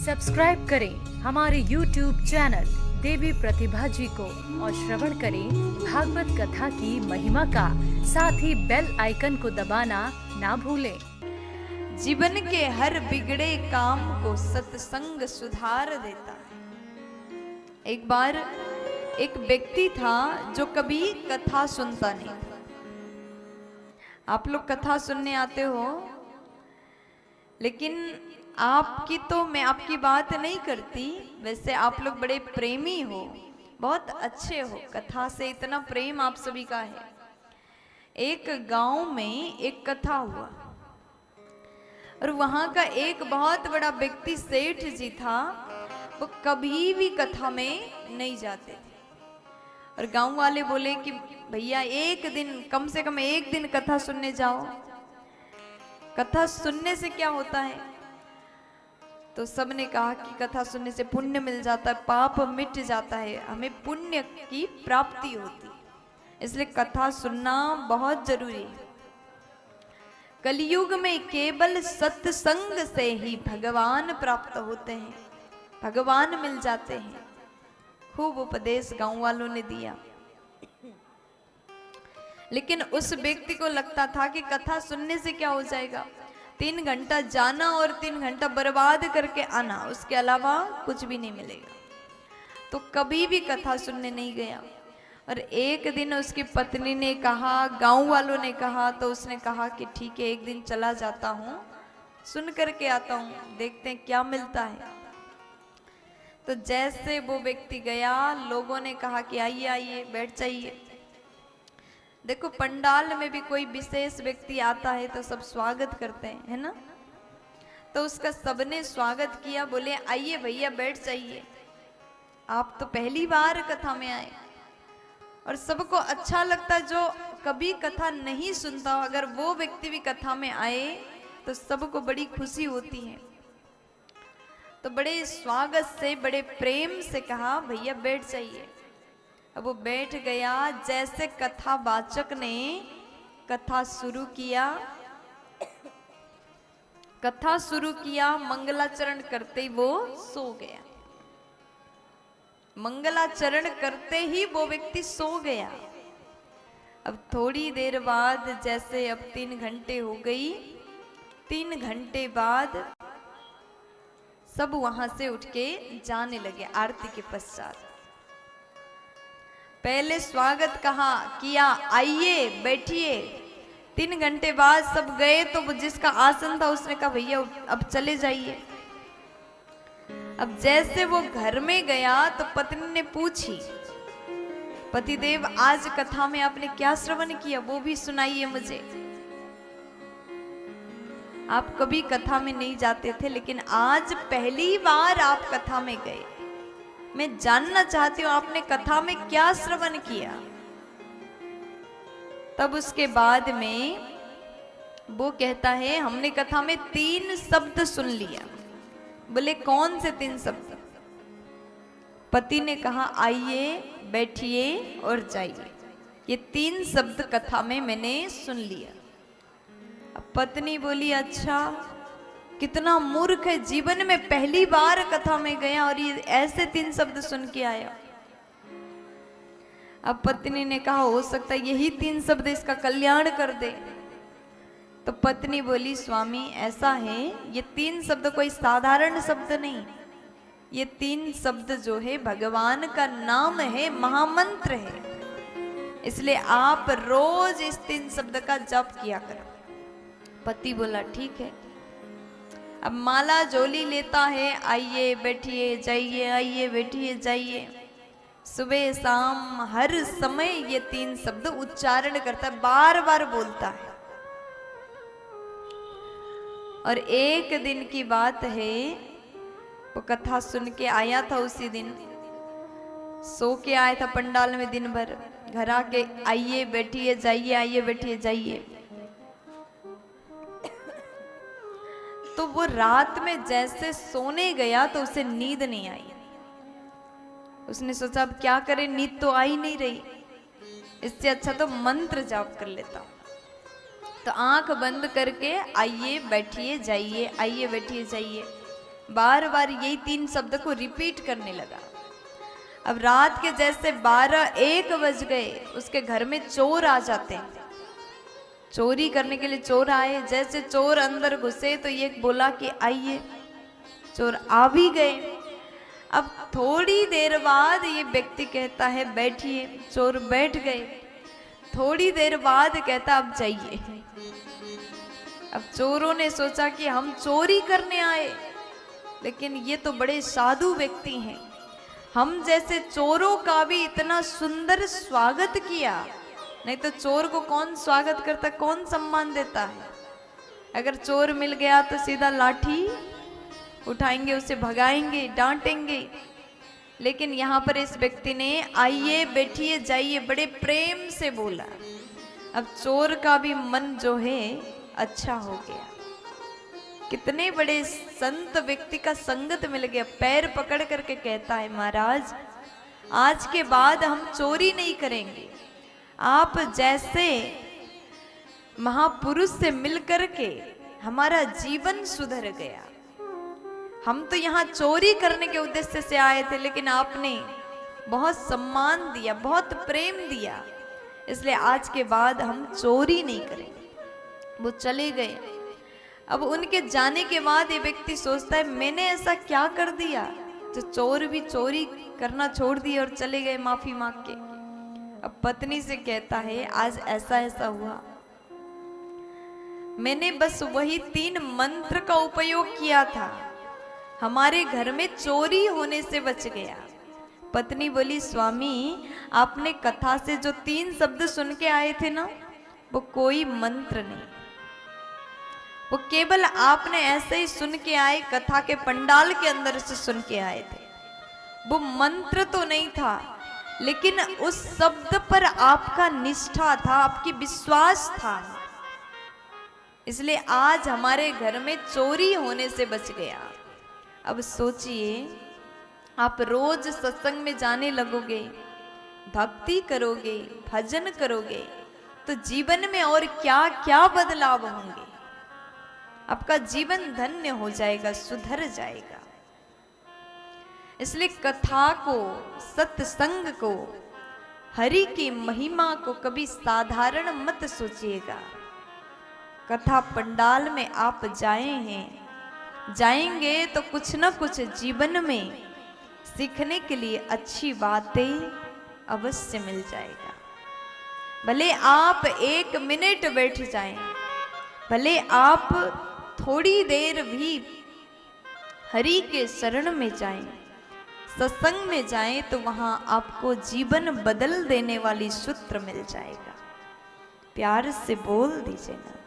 Subscribe करें हमारे YouTube channel देवी प्रतिभा जी को और श्रवण करें भागवत कथा की महिमा का। साथ ही बेल आइकन को दबाना ना भूलें। जीवन के हर बिगड़े काम को सत्संग सुधार देता है। एक बार एक व्यक्ति था जो कभी कथा सुनता नहीं था। आप लोग कथा सुनने आते हो, लेकिन आपकी तो मैं आपकी बात नहीं करती। वैसे आप लोग बड़े प्रेमी हो, बहुत अच्छे हो, कथा से इतना प्रेम आप सभी का है। एक गांव में एक कथा हुआ और वहां का एक बहुत बड़ा व्यक्ति सेठ जी था। वो कभी भी कथा में नहीं जाते थे और गांव वाले बोले कि भैया एक दिन, कम से कम एक दिन कथा सुनने जाओ। कथा सुनने से क्या होता है? तो सबने कहा कि कथा सुनने से पुण्य मिल जाता है, पाप मिट जाता है, हमें पुण्य की प्राप्ति होती है, इसलिए कथा सुनना बहुत जरूरी है। कलयुग में केवल सत्संग से ही भगवान प्राप्त होते हैं, भगवान मिल जाते हैं। खूब उपदेश गांव वालों ने दिया, लेकिन उस व्यक्ति को लगता था कि कथा सुनने से क्या हो जाएगा, 3 घंटा जाना और 3 घंटा बर्बाद करके आना, उसके अलावा कुछ भी नहीं मिलेगा। तो कभी भी कथा सुनने नहीं गया। और एक दिन उसकी पत्नी ने कहा, गांव वालों ने कहा, तो उसने कहा कि ठीक है, एक दिन चला जाता हूँ, सुन करके आता हूँ, देखते हैं क्या मिलता है। तो जैसे वो व्यक्ति गया, लोगों ने कहा कि आइए आइए, बैठ जाइए। देखो, पंडाल में भी कोई विशेष व्यक्ति आता है तो सब स्वागत करते हैं, है ना? तो उसका सबने स्वागत किया, बोले आइए भैया बैठ जाइए, आप तो पहली बार कथा में आए। और सबको अच्छा लगता, जो कभी कथा नहीं सुनता, अगर वो व्यक्ति भी कथा में आए तो सबको बड़ी खुशी होती है। तो बड़े स्वागत से, बड़े प्रेम से कहा भैया बैठ जाइए। अब वो बैठ गया। जैसे कथावाचक ने कथा शुरू किया, मंगलाचरण करते ही वो सो गया। मंगलाचरण करते ही वो व्यक्ति सो गया। अब थोड़ी देर बाद, जैसे अब 3 घंटे हो गई, 3 घंटे बाद सब वहां से उठ के जाने लगे आरती के पश्चात। पहले स्वागत कहा किया, आइए बैठिए। 3 घंटे बाद सब गए तो जिसका आसन था उसने कहा भैया अब चले जाइए। अब जैसे वो घर में गया तो पत्नी ने पूछी, पतिदेव आज कथा में आपने क्या श्रवण किया, वो भी सुनाइए मुझे। आप कभी कथा में नहीं जाते थे, लेकिन आज पहली बार आप कथा में गए। मैं जानना चाहती हूँ आपने कथा में क्या श्रवण किया। तब उसके बाद में वो कहता है, हमने कथा में 3 शब्द सुन लिया। बोले कौन से 3 शब्द? पति ने कहा आइए, बैठिए और जाइए। ये 3 शब्द कथा में मैंने सुन लिया। अब पत्नी बोली अच्छा, कितना मूर्ख है, जीवन में पहली बार कथा में गया और ये ऐसे 3 शब्द सुन के आया। अब पत्नी ने कहा हो सकता है यही 3 शब्द इसका कल्याण कर दे। तो पत्नी बोली स्वामी ऐसा है, ये 3 शब्द कोई साधारण शब्द नहीं, ये 3 शब्द जो है भगवान का नाम है, महामंत्र है, इसलिए आप रोज इस 3 शब्द का जप किया करो। पति बोला ठीक है। अब माला झोली लेता है, आइए बैठिए जाइए, आइए बैठिए जाइए। सुबह शाम हर समय ये 3 शब्द उच्चारण करता है, बार बार बोलता है। और एक दिन की बात है, वो कथा सुन के आया था, उसी दिन सो के आया था पंडाल में दिन भर। घर आके आइए बैठिए जाइए, आइए बैठिए जाइए। तो वो रात में जैसे सोने गया तो उसे नींद नहीं आई। उसने सोचा अब क्या करे, नींद तो आ ही नहीं रही, इससे अच्छा तो मंत्र जाप कर लेता हूं। तो आंख बंद करके आइए बैठिए जाइए, आइए बैठिए जाइए। बार बार यही 3 शब्द को रिपीट करने लगा। अब रात के जैसे 12-1 बज गए, उसके घर में चोर आ जाते हैं। चोरी करने के लिए चोर आए। जैसे चोर अंदर घुसे तो ये बोला कि आइए। चोर आ भी गए। अब थोड़ी देर बाद ये व्यक्ति कहता है बैठिए। चोर बैठ गए। थोड़ी देर बाद कहता अब जाइए। अब चोरों ने सोचा कि हम चोरी करने आए, लेकिन ये तो बड़े साधु व्यक्ति हैं, हम जैसे चोरों का भी इतना सुंदर स्वागत किया। नहीं तो चोर को कौन स्वागत करता, कौन सम्मान देता है। अगर चोर मिल गया तो सीधा लाठी उठाएंगे, उसे भगाएंगे, डांटेंगे। लेकिन यहाँ पर इस व्यक्ति ने आइए बैठिए जाइए बड़े प्रेम से बोला। अब चोर का भी मन जो है अच्छा हो गया। कितने बड़े संत व्यक्ति का संगत मिल गया। पैर पकड़ करके कहता है महाराज आज के बाद हम चोरी नहीं करेंगे। आप जैसे महापुरुष से मिलकर के हमारा जीवन सुधर गया। हम तो यहाँ चोरी करने के उद्देश्य से आए थे, लेकिन आपने बहुत सम्मान दिया, बहुत प्रेम दिया, इसलिए आज के बाद हम चोरी नहीं करेंगे। वो चले गए। अब उनके जाने के बाद ये व्यक्ति सोचता है मैंने ऐसा क्या कर दिया जो चोर भी चोरी करना छोड़ दिए और चले गए माफी मांग के। अब पत्नी से कहता है आज ऐसा ऐसा हुआ, मैंने बस वही 3 मंत्र का उपयोग किया था, हमारे घर में चोरी होने से बच गया। पत्नी बोली स्वामी आपने कथा से जो 3 शब्द सुन के आए थे ना, वो कोई मंत्र नहीं, वो केवल आपने ऐसे ही सुन के आए, कथा के पंडाल के अंदर से सुन के आए थे। वो मंत्र तो नहीं था, लेकिन उस शब्द पर आपका निष्ठा था, आपकी विश्वास था, इसलिए आज हमारे घर में चोरी होने से बच गया। अब सोचिए आप रोज सत्संग में जाने लगोगे, भक्ति करोगे, भजन करोगे, तो जीवन में और क्या क्या बदलाव होंगे। आपका जीवन धन्य हो जाएगा, सुधर जाएगा। इसलिए कथा को, सत्संग को, हरि की महिमा को कभी साधारण मत सोचिएगा। कथा पंडाल में आप जाएंगे तो कुछ न कुछ जीवन में सीखने के लिए अच्छी बातें अवश्य मिल जाएगा। भले आप 1 मिनट बैठ जाएं, भले आप थोड़ी देर भी हरि के शरण में जाएं, सत्संग में जाएं, तो वहां आपको जीवन बदल देने वाली सूत्र मिल जाएगा। प्यार से बोल दीजिए ना।